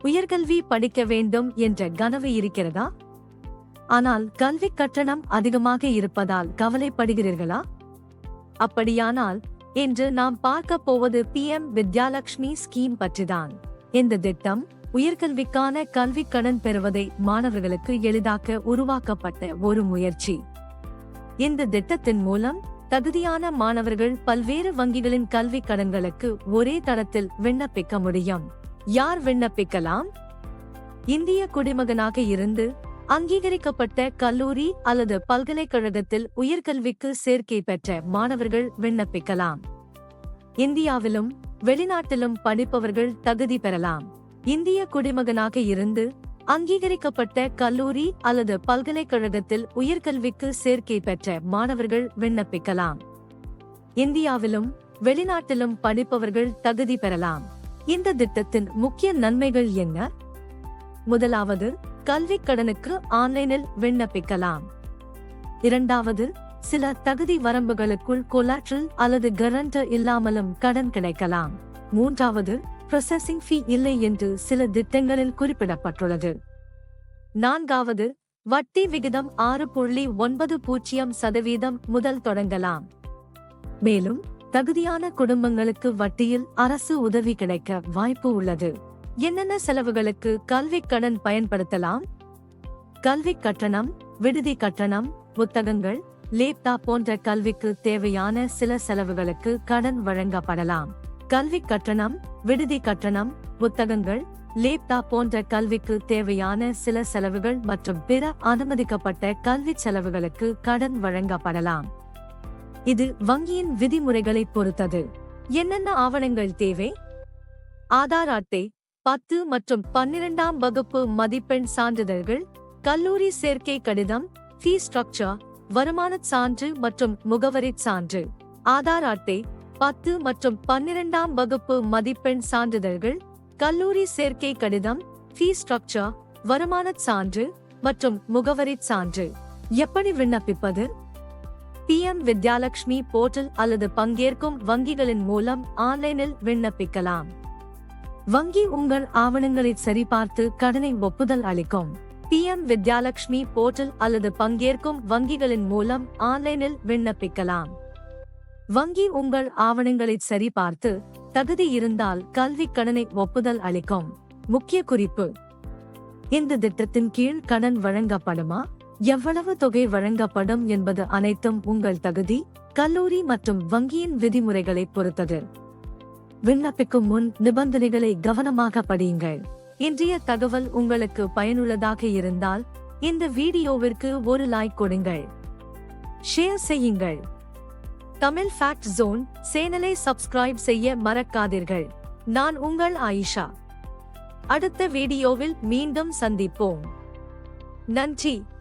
உயர்கல்வி படிக்க வேண்டும் என்ற கனவு இருக்கிறதா? ஆனால் கல்வி கட்டணம் அதிகமாக இருப்பதால் கவலைப்படுகிறீர்களா? அப்படியானால் இன்று நாம் பார்க்க போவது PM வித்யாலட்சுமி ஸ்கீம் பற்றிதான். இந்த திட்டம் உயர்கல்விக்கான கல்வி கடன் பெறுவதை மாணவர்களுக்கு எளிதாக்க உருவாக்கப்பட்ட ஒரு முயற்சி. இந்த திட்டத்தின் மூலம் தகுதியான மாணவர்கள் பல்வேறு வங்கிகளின் கல்வி கடன்களுக்கு ஒரே தரத்தில் விண்ணப்பிக்க முடியும். யார் விண்ணப்பிக்கலாம்? இந்திய குடிமகனாக இருந்து அங்கீகரிக்கப்பட்ட கல்லூரி அல்லது பல்கலைக்கழகத்தில் உயர்கல்விக்கு சேர்க்கை பெற்ற மாணவர்கள் விண்ணப்பிக்கலாம். இந்தியாவிலும் வெளிநாட்டிலும் படிப்பவர்கள் தகுதி பெறலாம். இந்திய குடிமகனாக இருந்து அங்கீகரிக்கப்பட்ட கல்லூரி அல்லது பல்கலைக்கழகத்தில் உயர்கல்விக்கு சேர்க்கை பெற்ற மாணவர்கள் விண்ணப்பிக்கலாம். இந்தியாவிலும் வெளிநாட்டிலும் படிப்பவர்கள் தகுதி பெறலாம். இந்த திட்டத்தின் முக்கிய நன்மைகள் என்ன? முதலாவது, கல்வி கடனுக்கு ஆன்லைனில் விண்ணப்பிக்கலாம். இரண்டாவது, சில தகுதி வரம்புகளுக்குள் கொலாட்ரல் அல்லது கரண்டர் இல்லாமலும் கடன் கிடைக்கலாம். மூன்றாவது, ப்ராசஸிங் ஃபீ இல்லை என்று சில திட்டங்களில் குறிப்பிடப்பட்டுள்ளது. நான்காவது, வட்டி விகிதம் 6.90% முதல் தொடங்கலாம். மேலும் தகுதியான குடும்பங்களுக்கு வட்டியில் அரசு உதவி கிடைக்க வாய்ப்பு உள்ளது. என்னென்ன செலவுகளுக்கு கல்வி கடன் பயன்படுத்தலாம்? கல்வி கட்டணம், விடுதி கட்டணம், புத்தகங்கள், லேப்டாப் போன்ற கல்விக்கு தேவையான சில செலவுகளுக்கு கடன் வழங்கப்படலாம். கல்வி கட்டணம், விடுதி கட்டணம், புத்தகங்கள், லேப்டாப் போன்ற கல்விக்கு தேவையான சில செலவுகள் மற்றும் பிற அனுமதிக்கப்பட்ட கல்வி செலவுகளுக்கு கடன் வழங்கப்படலாம். இது வங்கியின் விதிமுறைகளை பொறுத்தது. என்னென்ன ஆவணங்கள் தேவை? ஆதார் அட்டை, 10 மற்றும் 12ஆம் வகுப்பு மதிப்பெண் சான்றிதழ்கள், கல்லூரி சேர்க்கை கடிதம், ஃபீ ஸ்ட்ரக்சர், வருமானச் சான்று மற்றும் முகவரிச் சான்று. ஆதார் அட்டை, 10 மற்றும் 12ஆம் வகுப்பு மதிப்பெண் சான்றிதழ்கள், கல்லூரி சேர்க்கை கடிதம், ஃபீ ஸ்ட்ரக்சர், வருமானச் சான்று மற்றும் முகவரிச் சான்று. எப்படி விண்ணப்பிப்பது? PM வித்யாலட்சுமி போர்ட்டல் அல்லது பங்கேற்கும் வங்கிகளின் மூலம் ஆன்லைனில் விண்ணப்பிக்கலாம். வங்கி உங்கள் ஆவணங்களை சரிபார்த்து கடனை ஒப்புதல் அளிக்கும். PM வித்யாலட்சுமி போர்ட்டல் அல்லது பங்கேற்கும் வங்கிகளின் மூலம் ஆன்லைனில் விண்ணப்பிக்கலாம். வங்கி உங்கள் ஆவணங்களை சரிபார்த்து தகுதி இருந்தால் கல்வி கடனை ஒப்புதல் அளிக்கும். முக்கிய குறிப்பு: இந்த திட்டத்தின் கீழ் கடன் வழங்கப்படுமா, எவ்வளவு தொகை வழங்கப்படும் என்பது அனைத்தும் உங்கள் தகுதி, கல்லூரி மற்றும் வங்கியின் விதிமுறைகளை பொறுத்தது. விண்ணப்பிக்கும் முன் நிபந்தனைகளை கவனமாக படியுங்கள். இன்றைய தகவல் உங்களுக்கு பயனுள்ளதாக இருந்தால் இந்த வீடியோவிற்கு ஒரு லைக் கொடுங்கள், ஷேர் செய்யுங்கள். தமிழ் ஃபேக்ட் ஜோன் சேனலை சப்ஸ்கிரைப் செய்ய மறக்காதீர்கள். நான் உங்கள் ஆயிஷா. அடுத்த வீடியோவில் மீண்டும் சந்திப்போம். நன்றி.